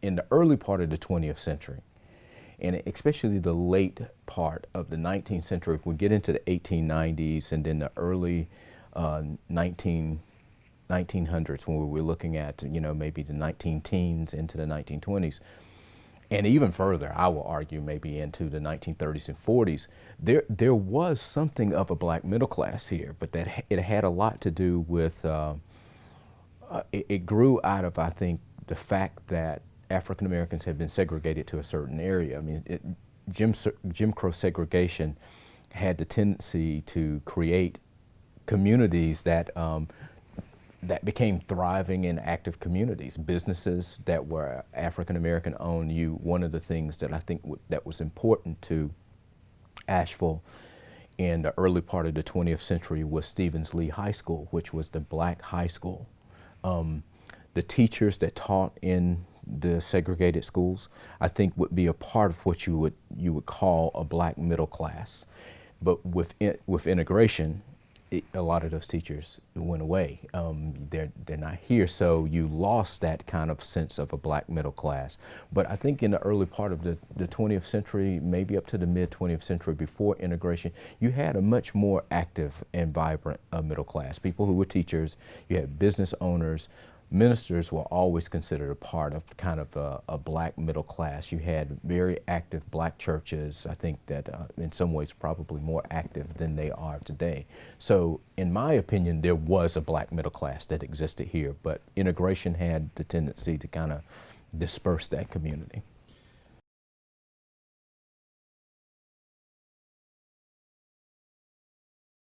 in the early part of the 20th century, and especially the late part of the 19th century, if we get into the 1890s and then the early 1900s, when we were looking at, you know, maybe the 19 teens into the 1920s, and even further, I will argue maybe into the 1930s and 40s, there was something of a black middle class here, but that it had a lot to do with, it grew out of, I think, the fact that African Americans had been segregated to a certain area. I mean, Jim Crow segregation had the tendency to create communities that that became thriving and active communities. Businesses that were African American owned. One of the things that I think that was important to Asheville in the early part of the 20th century was Stevens Lee High School, which was the black high school. The teachers that taught in the segregated schools, I think, would be a part of what you would call a black middle class. But with integration, a lot of those teachers went away. They're not here, so you lost that kind of sense of a black middle class. But I think in the early part of the 20th century, maybe up to the mid 20th century, before integration, you had a much more active and vibrant middle class. People who were teachers, you had business owners. Ministers were always considered a part of kind of a black middle class. You had very active black churches, I think that in some ways probably more active than they are today. So in my opinion, there was a black middle class that existed here, but integration had the tendency to kind of disperse that community.